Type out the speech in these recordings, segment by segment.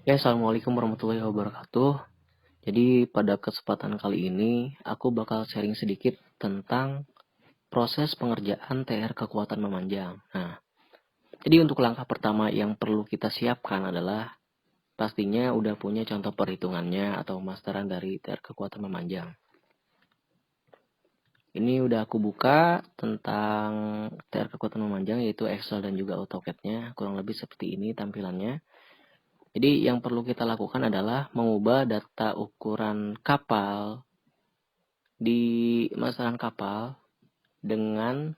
Ya, Assalamualaikum warahmatullahi wabarakatuh. Jadi pada kesempatan kali ini, aku bakal sharing sedikit tentang proses pengerjaan TR kekuatan memanjang. Nah, jadi untuk langkah pertama yang perlu kita siapkan adalah pastinya udah punya contoh perhitungannya atau masteran dari TR kekuatan memanjang. Ini udah aku buka tentang TR kekuatan memanjang, yaitu Excel dan juga AutoCAD-nya. Kurang lebih seperti ini tampilannya. Jadi yang perlu kita lakukan adalah mengubah data ukuran kapal di masalah kapal dengan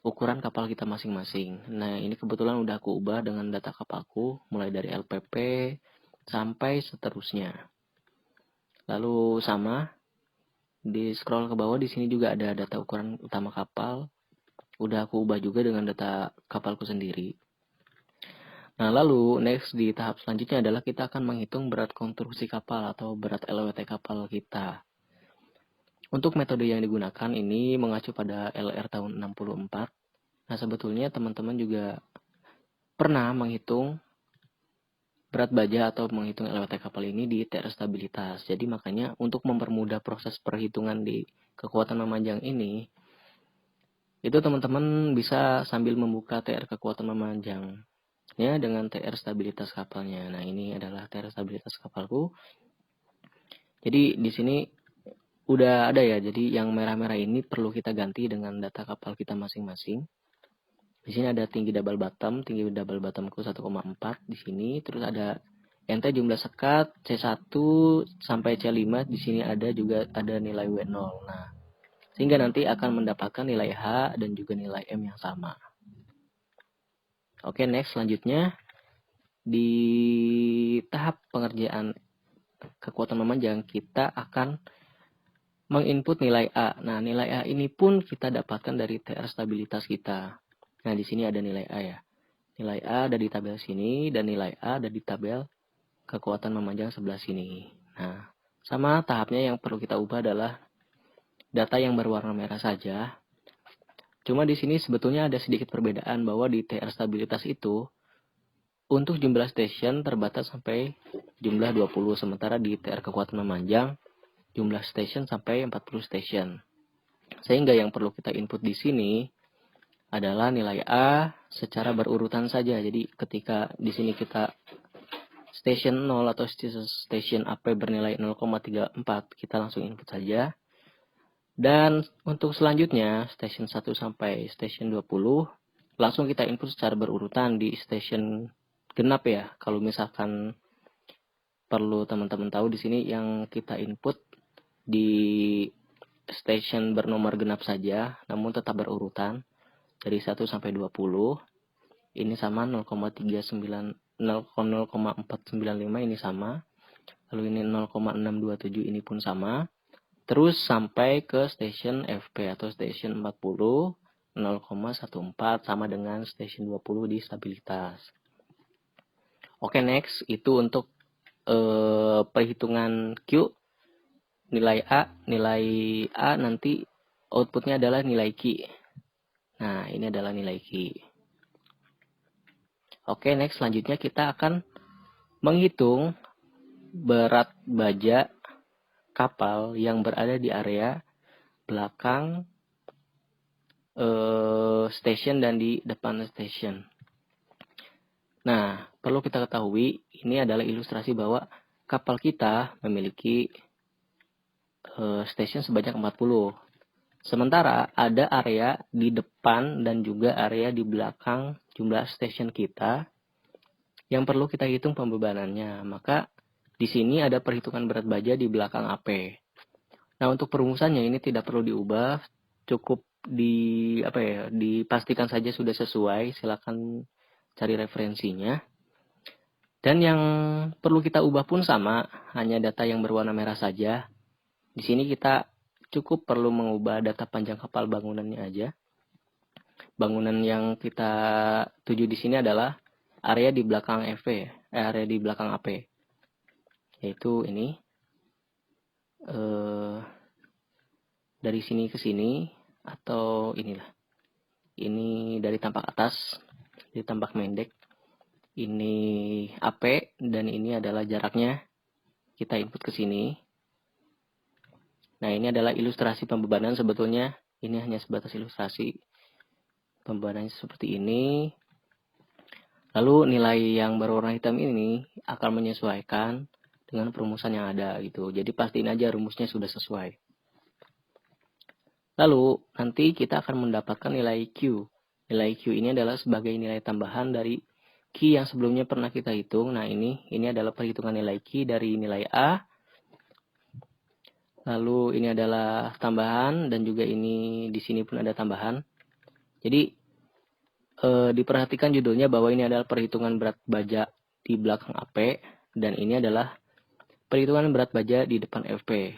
ukuran kapal kita masing-masing. Nah, ini kebetulan udah aku ubah dengan data kapalku mulai dari LPP sampai seterusnya. Lalu sama di scroll ke bawah, di sini juga ada data ukuran utama kapal. Udah aku ubah juga dengan data kapalku sendiri. Nah, lalu next di tahap selanjutnya adalah kita akan menghitung berat konstruksi kapal atau berat LWT kapal kita. Untuk metode yang digunakan ini mengacu pada LR tahun 64. Nah, sebetulnya teman-teman juga pernah menghitung berat baja atau menghitung LWT kapal ini di TR stabilitas. Jadi makanya untuk mempermudah proses perhitungan di kekuatan memanjang ini, itu teman-teman bisa sambil membuka TR kekuatan memanjangnya dengan TR stabilitas kapalnya. Nah, ini adalah TR stabilitas kapalku. Jadi di sini udah ada ya. Jadi yang merah-merah ini perlu kita ganti dengan data kapal kita masing-masing. Di sini ada tinggi double bottomku 1,4 di sini, terus ada nt jumlah sekat C1 sampai C5, di sini ada juga ada nilai W0. Nah, sehingga nanti akan mendapatkan nilai H dan juga nilai M yang sama. Oke, next selanjutnya di tahap pengerjaan kekuatan memanjang kita akan menginput nilai A. Nah, nilai A ini pun kita dapatkan dari TR stabilitas kita. Nah, di sini ada nilai A ya. Nilai A ada di tabel sini dan nilai A ada di tabel kekuatan memanjang sebelah sini. Nah, sama tahapnya yang perlu kita ubah adalah data yang berwarna merah saja. Cuma di sini sebetulnya ada sedikit perbedaan bahwa di TR stabilitas itu untuk jumlah station terbatas sampai jumlah 20, sementara di TR kekuatan memanjang jumlah station sampai 40 station. Sehingga yang perlu kita input di sini adalah nilai A secara berurutan saja. Jadi ketika di sini kita station 0 atau station AP bernilai 0,34, kita langsung input saja. Dan untuk selanjutnya, station 1 sampai station 20, langsung kita input secara berurutan di station genap ya. Kalau misalkan perlu teman-teman tahu, di sini yang kita input di station bernomor genap saja, namun tetap berurutan dari 1 sampai 20. Ini sama 0,495 ini sama. Lalu ini 0,627 ini pun sama. Terus sampai ke station FP atau station 40 0,14 sama dengan station 20 di stabilitas. Oke, next itu untuk perhitungan Q. Nilai A nanti outputnya adalah nilai Q. Nah, ini adalah nilai Q. Oke, next selanjutnya kita akan menghitung berat baja kapal yang berada di area belakang station dan di depan station. Nah, perlu kita ketahui ini adalah ilustrasi bahwa kapal kita memiliki station sebanyak 40. Sementara ada area di depan dan juga area di belakang jumlah station kita yang perlu kita hitung pembebanannya. Maka di sini ada perhitungan berat baja di belakang AP. Nah, untuk perumusannya ini tidak perlu diubah, cukup dipastikan saja sudah sesuai. Silakan cari referensinya. Dan yang perlu kita ubah pun sama, hanya data yang berwarna merah saja. Di sini kita cukup perlu mengubah data panjang kapal bangunannya aja. Bangunan yang kita tuju di sini adalah area di belakang area di belakang AP. Yaitu ini. Dari sini ke sini atau inilah. Ini dari tampak atas, dari tampak mendek. ini AP, dan ini adalah jaraknya. Kita input ke sini. Nah, ini adalah ilustrasi pembebanan. Sebetulnya ini hanya sebatas ilustrasi. Pembebanannya seperti ini. Lalu nilai yang berwarna hitam ini akan menyesuaikan dengan perumusan yang ada gitu. Jadi pastiin aja rumusnya sudah sesuai. Lalu nanti kita akan mendapatkan nilai Q. Nilai Q ini adalah sebagai nilai tambahan dari Q yang sebelumnya pernah kita hitung. Nah, ini adalah perhitungan nilai Q dari nilai A. Lalu ini adalah tambahan, dan juga ini di sini pun ada tambahan. Jadi diperhatikan judulnya bahwa ini adalah perhitungan berat baja di belakang AP, dan ini adalah perhitungan berat baja di depan FP.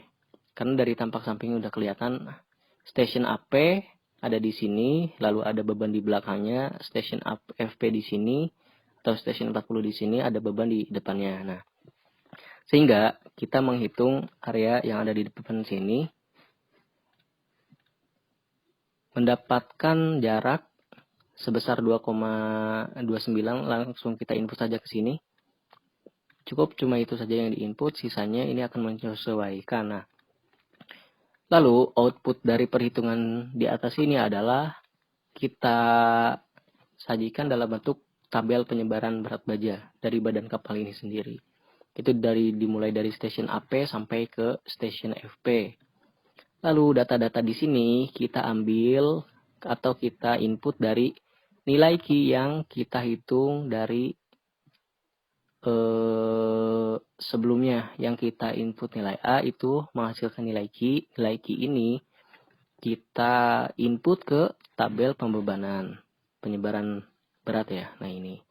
Karena dari tampak samping udah kelihatan station AP ada di sini, lalu ada beban di belakangnya, station FP di sini, atau station 40 di sini, ada beban di depannya. Nah, sehingga kita menghitung area yang ada di depan sini, mendapatkan jarak sebesar 2,29, langsung kita input saja ke sini. Cukup cuma itu saja yang diinput, sisanya ini akan menyesuaikan. Nah, lalu output dari perhitungan di atas ini adalah kita sajikan dalam bentuk tabel penyebaran berat baja dari badan kapal ini sendiri. Itu dimulai dari station AP sampai ke station FP. Lalu data-data di sini kita ambil atau kita input dari nilai Q yang kita hitung dari sebelumnya. Yang kita input nilai A itu menghasilkan nilai Q. Nilai Q ini kita input ke tabel pembebanan penyebaran berat ya. Nah, ini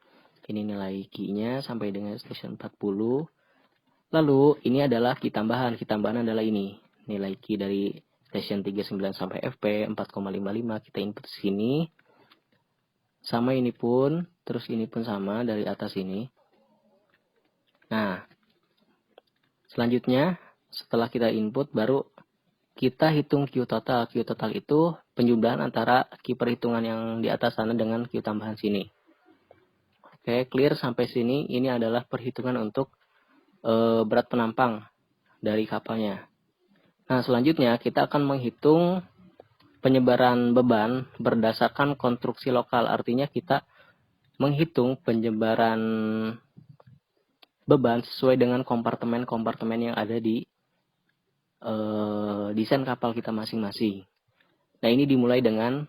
nilai Q-nya sampai dengan station 40. Lalu ini adalah Q tambahan. Q tambahan adalah ini. Nilai Q dari station 39 sampai FP 4,55 kita input sini. Sama ini pun, terus ini pun sama dari atas ini. Nah, selanjutnya setelah kita input baru kita hitung Q total. Q total itu penjumlahan antara Q perhitungan yang di atas sana dengan Q tambahan sini. Oke, clear sampai sini. Ini adalah perhitungan untuk berat penampang dari kapalnya. Nah, selanjutnya kita akan menghitung penyebaran beban berdasarkan konstruksi lokal. Artinya kita menghitung penyebaran beban sesuai dengan kompartemen-kompartemen yang ada di desain kapal kita masing-masing. Nah, ini dimulai dengan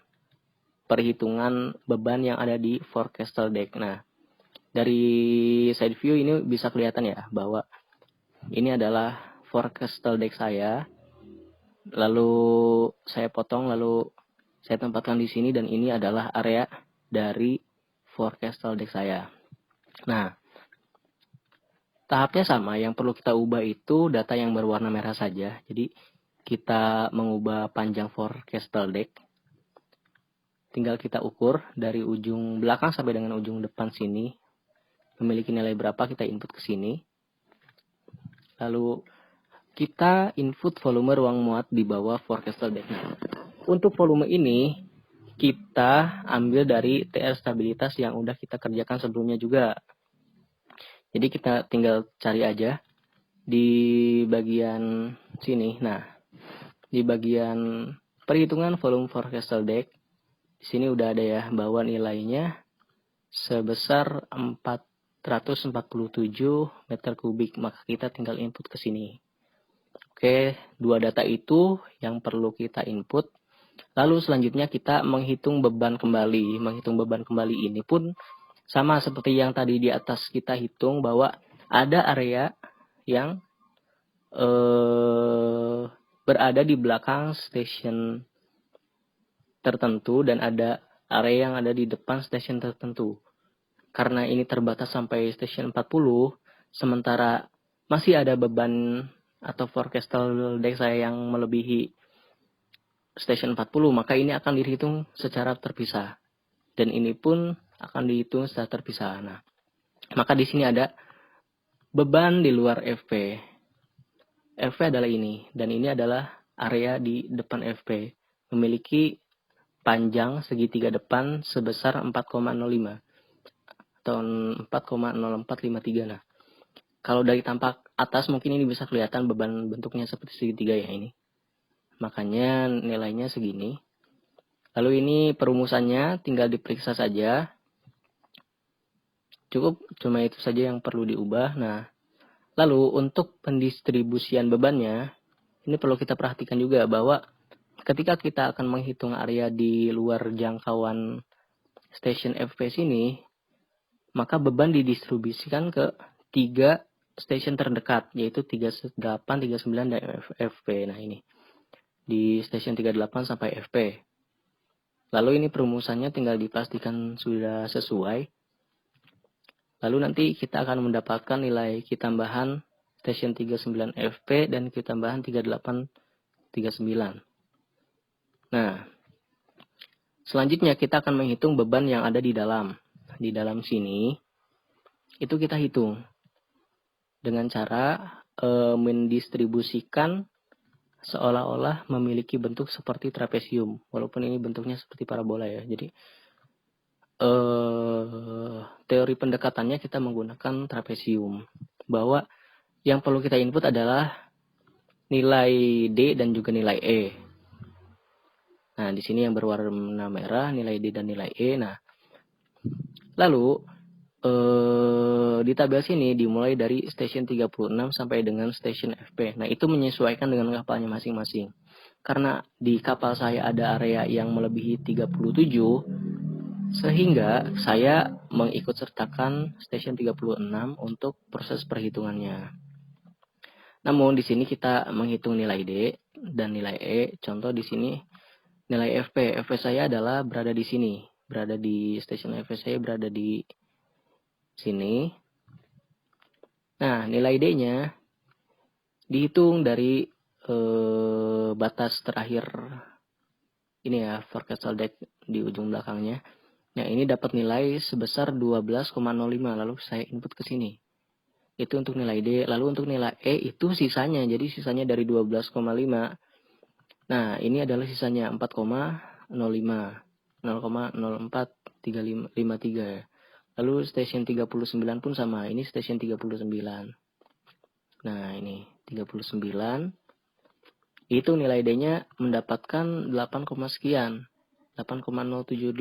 perhitungan beban yang ada di forecastle deck. Nah, dari side view ini bisa kelihatan ya bahwa ini adalah forecastle deck saya. Lalu saya potong, lalu saya tempatkan di sini, dan ini adalah area dari forecastle deck saya. Nah, tahapnya sama, yang perlu kita ubah itu data yang berwarna merah saja. Jadi kita mengubah panjang forecastle deck. Tinggal kita ukur dari ujung belakang sampai dengan ujung depan sini. Memiliki nilai berapa, kita input ke sini. Lalu kita input volume ruang muat di bawah forecastle deck. Untuk volume ini kita ambil dari TR stabilitas yang udah kita kerjakan sebelumnya juga. Jadi kita tinggal cari aja di bagian sini. Nah, di bagian perhitungan volume forecastle deck, di sini udah ada ya bahwa nilainya sebesar 447 meter kubik. Maka kita tinggal input ke sini. Oke, dua data itu yang perlu kita input. Lalu selanjutnya kita menghitung beban kembali. Menghitung beban kembali ini pun sama seperti yang tadi di atas kita hitung, bahwa ada area yang berada di belakang stasiun tertentu dan ada area yang ada di depan stasiun tertentu. Karena ini terbatas sampai stasiun 40, sementara masih ada beban atau forecastle deck saya yang melebihi stasiun 40, maka ini akan dihitung secara terpisah. Dan ini pun akan dihitung secara terpisah. Nah, maka di sini ada beban di luar FP. FP adalah ini, dan ini adalah area di depan FP. Memiliki panjang segitiga depan sebesar 4,05. atau 4,0453. Nah, kalau dari tampak atas mungkin ini bisa kelihatan beban bentuknya seperti segitiga ya ini. Makanya nilainya segini. Lalu ini perumusannya tinggal diperiksa saja. Cukup cuma itu saja yang perlu diubah. Nah, lalu untuk pendistribusian bebannya, ini perlu kita perhatikan juga bahwa ketika kita akan menghitung area di luar jangkauan stasiun FP sini, maka beban didistribusikan ke 3 stasiun terdekat, yaitu 38, 39, dan FP. Nah ini, di stasiun 38 sampai FP. Lalu ini perumusannya tinggal dipastikan sudah sesuai. Lalu nanti kita akan mendapatkan nilai Q tambahan stasiun 39 FP dan Q tambahan 38, 39. Nah, selanjutnya kita akan menghitung beban yang ada di dalam. Di dalam sini, itu kita hitung dengan cara mendistribusikan seolah-olah memiliki bentuk seperti trapesium, walaupun ini bentuknya seperti parabola ya. Jadi teori pendekatannya kita menggunakan trapesium, bahwa yang perlu kita input adalah nilai D dan juga nilai E. Nah, di sini yang berwarna merah nilai D dan nilai E. Nah, lalu di tabel sini dimulai dari stasiun 36 sampai dengan stasiun FP. Nah, itu menyesuaikan dengan kapalnya masing-masing. Karena di kapal saya ada area yang melebihi 37, sehingga saya mengikut sertakan stasiun 36 untuk proses perhitungannya. Namun di sini kita menghitung nilai D dan nilai E. Contoh di sini nilai FP. FP saya adalah berada di sini. Berada di stasiun FP saya berada di sini. Nah, nilai D-nya dihitung dari batas terakhir ini ya, forecastle deck di ujung belakangnya. Nah, ini dapat nilai sebesar 12,05. Lalu saya input ke sini. Itu untuk nilai D. Lalu untuk nilai E itu sisanya. Jadi sisanya dari 12,5. Nah, ini adalah sisanya 4,05. 0,0453. Lalu stasiun 39 pun sama. Ini stasiun 39. Nah, ini 39. Itu nilai D-nya mendapatkan 8, sekian. 8,0787.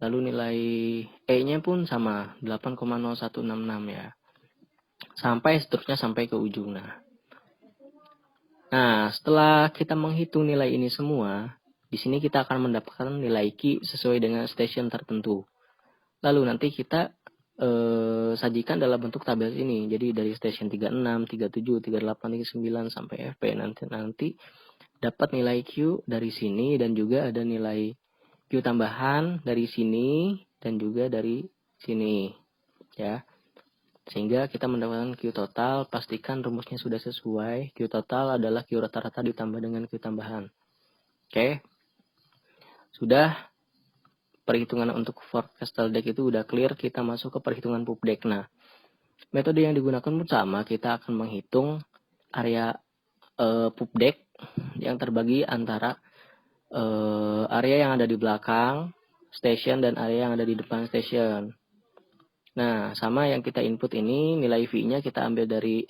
Lalu nilai E-nya pun sama. 8,0166 ya. Sampai seterusnya sampai ke ujung. Nah, setelah kita menghitung nilai ini semua, di sini kita akan mendapatkan nilai Q sesuai dengan stasiun tertentu. Lalu nanti kita sajikan dalam bentuk tabel ini. Jadi dari stasiun 36, 37, 38, 39 sampai FP. Nanti dapat nilai Q dari sini dan juga ada nilai Q tambahan dari sini dan juga dari sini. Ya. Sehingga kita mendapatkan Q total, pastikan rumusnya sudah sesuai. Q total adalah Q rata-rata ditambah dengan Q tambahan. Oke. Sudah. Perhitungan untuk forecastle deck itu udah clear, kita masuk ke perhitungan pub deck. Nah, metode yang digunakan pun sama, kita akan menghitung area pub deck yang terbagi antara area yang ada di belakang station dan area yang ada di depan station. Nah, sama yang kita input ini, nilai V-nya kita ambil dari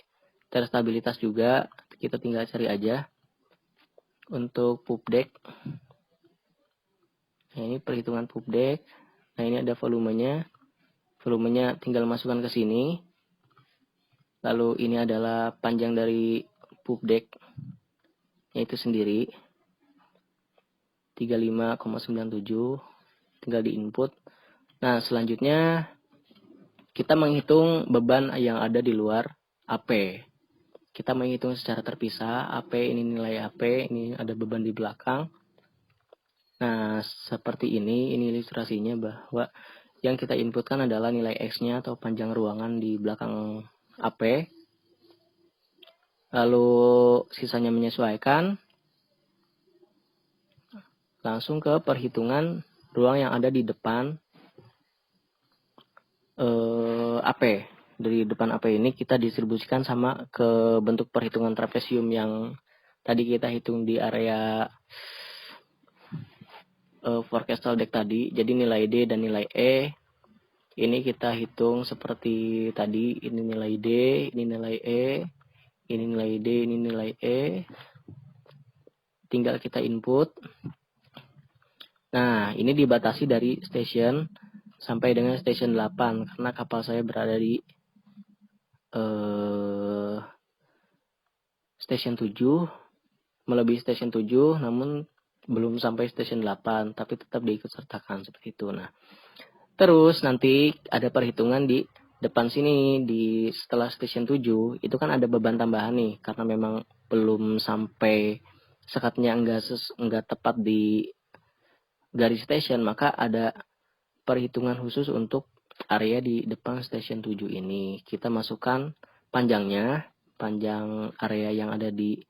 tes stabilitas juga, kita tinggal cari aja untuk pub deck. Nah, ini perhitungan pub deck. Nah, ini ada volumenya. Volumenya tinggal masukkan ke sini. Lalu ini adalah panjang dari pub deck yaitu sendiri 35,97. Tinggal di input. Nah, selanjutnya kita menghitung beban yang ada di luar AP. Kita menghitung secara terpisah. AP ini nilai AP, ini ada beban di belakang. Nah, seperti ini ilustrasinya bahwa yang kita inputkan adalah nilai X-nya atau panjang ruangan di belakang AP. Lalu sisanya menyesuaikan. Langsung ke perhitungan ruang yang ada di depan AP. Dari depan AP ini kita distribusikan sama ke bentuk perhitungan trapesium yang tadi kita hitung di area forecastle deck tadi. Jadi nilai D dan nilai E Ini kita hitung seperti tadi, ini nilai D, ini nilai E, ini nilai D, ini nilai E. Tinggal kita input. Nah, ini dibatasi dari station sampai dengan station 8 karena kapal saya berada di station 7, melebihi station 7, namun belum sampai station 8, tapi tetap diikut sertakan seperti itu. Nah, terus nanti ada perhitungan di depan sini, di setelah station 7, itu kan ada beban tambahan nih, karena memang belum sampai sekatnya enggak tepat di garis station, maka ada perhitungan khusus untuk area di depan station 7 ini. Kita masukkan panjangnya, panjang area yang ada di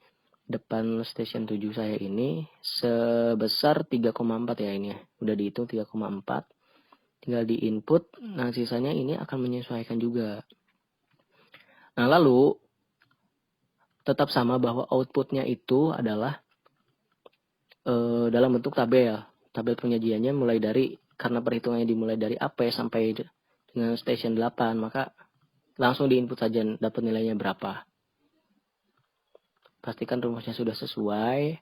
depan station 7 saya ini sebesar 3,4 ya ini ya. Udah dihitung 3,4. Tinggal di input. Nah, sisanya ini akan menyesuaikan juga. Nah, lalu tetap sama bahwa outputnya itu adalah dalam bentuk tabel. Tabel penyajiannya mulai dari, karena perhitungannya dimulai dari AP sampai dengan station 8, maka langsung di input saja dapat nilainya berapa. Pastikan rumusnya sudah sesuai.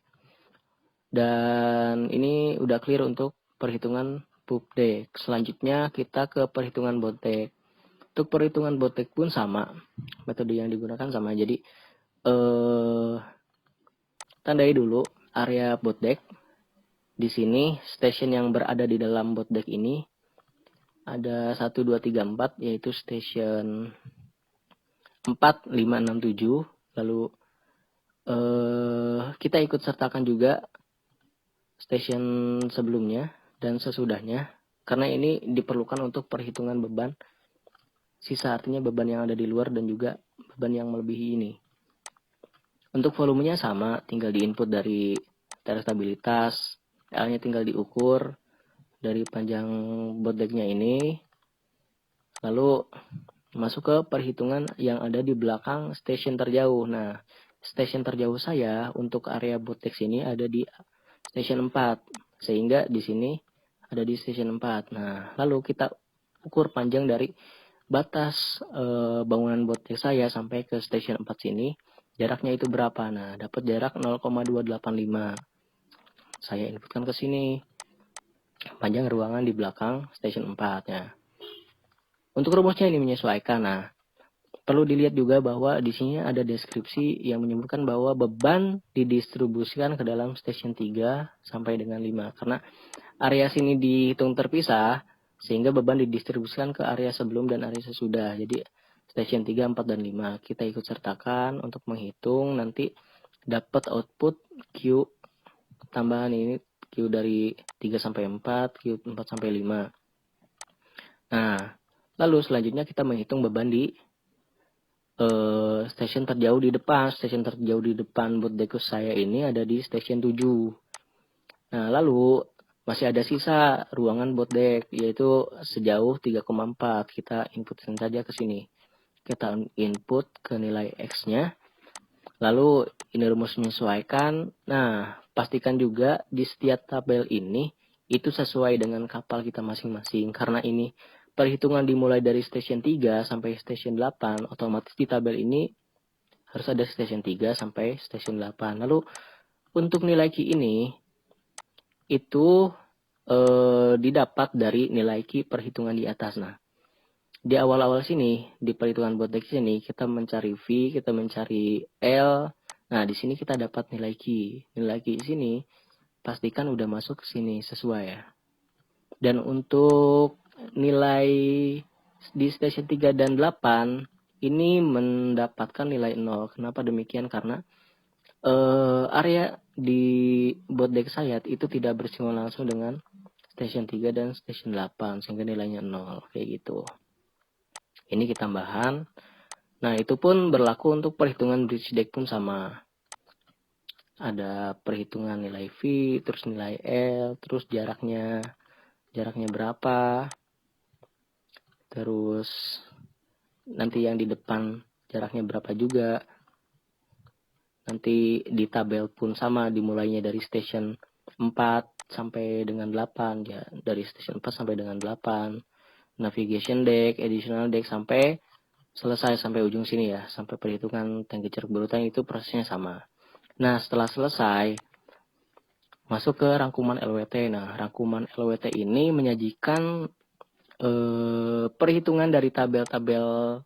Dan ini udah clear untuk perhitungan pubdeck. Selanjutnya kita ke perhitungan botek. Untuk perhitungan botek pun sama. Metode yang digunakan sama. Jadi tandai dulu area botek. Di sini station yang berada di dalam botek ini ada 1, 2, 3, 4, yaitu station 4, 5, 6, 7. Lalu kita ikut sertakan juga station sebelumnya dan sesudahnya, karena ini diperlukan untuk perhitungan beban sisa, artinya beban yang ada di luar dan juga beban yang melebihi ini. Untuk volumenya sama, tinggal diinput dari tel stabilitas, L-nya tinggal diukur dari panjang boteknya ini, lalu masuk ke perhitungan yang ada di belakang station terjauh. Nah, station terjauh saya untuk area botek sini ada di station 4, sehingga di sini ada di station 4. Nah, lalu kita ukur panjang dari batas bangunan botek saya sampai ke station 4 sini, jaraknya itu berapa. Nah, dapat jarak 0,285. Saya inputkan ke sini panjang ruangan di belakang station 4 ya. Untuk rumusnya ini menyesuaikan. Nah, perlu dilihat juga bahwa di sini ada deskripsi yang menyebutkan bahwa beban didistribusikan ke dalam station 3 sampai dengan 5. Karena area sini dihitung terpisah, sehingga beban didistribusikan ke area sebelum dan area sesudah. Jadi station 3, 4, dan 5 kita ikut sertakan untuk menghitung, nanti dapat output Q tambahan ini, Q dari 3 sampai 4, Q 4 sampai 5. Nah, lalu selanjutnya kita menghitung beban di station terjauh di depan. Station terjauh di depan botek saya ini ada di station 7. Nah, lalu masih ada sisa ruangan botek, yaitu sejauh 3,4. Kita inputkan saja ke sini. Kita input ke nilai X-nya. Lalu ini rumus menyesuaikan. Nah, pastikan juga di setiap tabel ini itu sesuai dengan kapal kita masing-masing. Karena ini perhitungan dimulai dari station 3 sampai station 8, otomatis di tabel ini harus ada station 3 sampai station 8. Lalu untuk nilai Q ini itu didapat dari nilai Q perhitungan di atas. Nah, di awal-awal sini, di perhitungan botek sini, kita mencari V, kita mencari L. Nah, di sini kita dapat nilai Q. Nilai Q sini, pastikan udah masuk ke sini sesuai ya. Dan untuk nilai di station 3 dan 8, ini mendapatkan nilai 0. Kenapa demikian? Karena area di botek saya itu tidak bersinggungan langsung dengan station 3 dan station 8, sehingga nilainya 0 kayak gitu. Ini kita tambahan. Nah, itu pun berlaku untuk perhitungan bridge deck pun sama. Ada perhitungan nilai V, terus nilai L, terus jaraknya berapa. Terus nanti yang di depan jaraknya berapa juga. Nanti di tabel pun sama, dimulainya dari station 4 sampai dengan 8 ya, dari station 4 sampai dengan 8. navigation deck, additional deck sampai selesai sampai ujung sini ya, sampai perhitungan tangki ceruk berurutan itu prosesnya sama. Nah, setelah selesai masuk ke rangkuman LWT. Nah, rangkuman LWT ini menyajikan perhitungan dari tabel-tabel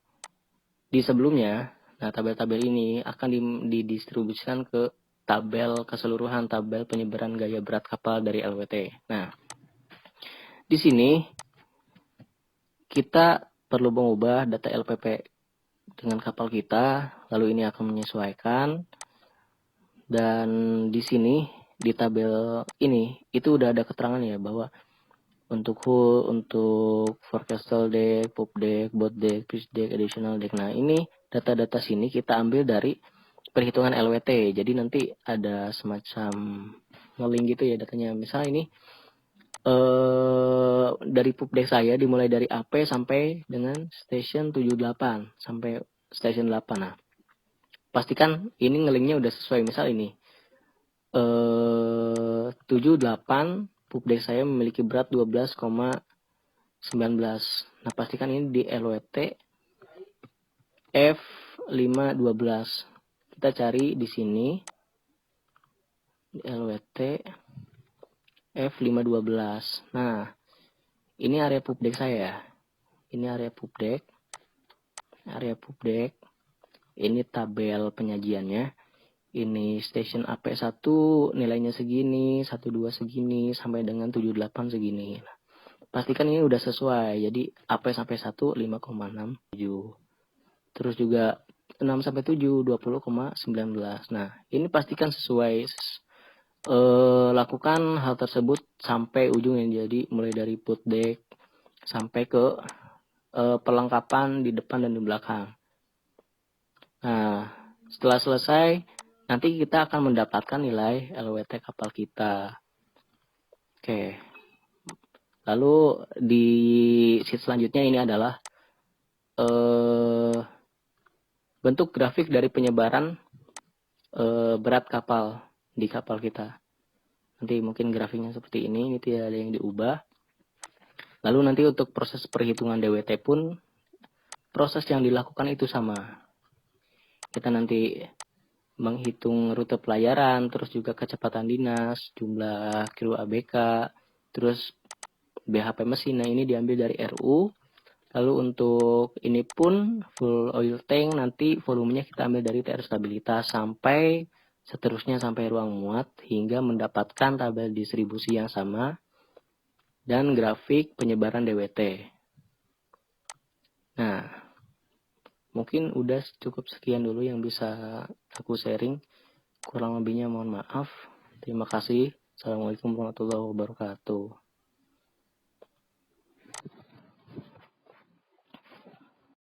di sebelumnya. Nah, tabel-tabel ini akan didistribusikan ke tabel keseluruhan, tabel penyebaran gaya berat kapal dari LWT. Nah, di sini kita perlu mengubah data LPP dengan kapal kita, lalu ini akan menyesuaikan. Dan di sini di tabel ini itu udah ada keterangan ya bahwa untuk hull, untuk forecastle deck, pop deck, boat deck, pitch deck, additional deck. Nah, ini data-data sini kita ambil dari perhitungan LWT. Jadi nanti ada semacam nge-link gitu ya datanya. Misal ini dari pop deck saya dimulai dari AP sampai dengan station 78 sampai station 8. Nah, pastikan ini nge-linknya udah sesuai. Misal ini 78 pop deck saya memiliki berat 12,19. Nah, pastikan ini di LWT F512. Kita cari di sini di LWT F512. Nah, ini area pop deck saya. Ini area pop deck. Area pop deck. Ini tabel penyajiannya. Ini station AP1 nilainya segini, 12 segini, sampai dengan 78 segini. Nah, pastikan ini udah sesuai. Jadi AP sampai 1 5,67. Terus juga 6 sampai 7 20,19. Nah, ini pastikan sesuai. Lakukan hal tersebut sampai ujung yang jadi mulai dari put deck sampai ke perlengkapan di depan dan di belakang. Nah, setelah selesai nanti kita akan mendapatkan nilai LWT kapal kita. Oke. Lalu di sheet selanjutnya ini adalah bentuk grafik dari penyebaran berat kapal di kapal kita. Nanti mungkin grafiknya seperti ini, itu ya ada yang diubah. Lalu nanti untuk proses perhitungan DWT pun proses yang dilakukan itu sama. Kita nanti menghitung rute pelayaran, terus juga kecepatan dinas, jumlah kilo ABK, terus BHP mesin. Nah, ini diambil dari RU. Lalu untuk ini pun full oil tank, nanti volumenya kita ambil dari TR stabilitas sampai seterusnya sampai ruang muat hingga mendapatkan tabel distribusi yang sama dan grafik penyebaran DWT. Nah, mungkin udah cukup sekian dulu yang bisa aku sharing. Kurang lebihnya mohon maaf. Terima kasih. Assalamualaikum warahmatullahi wabarakatuh.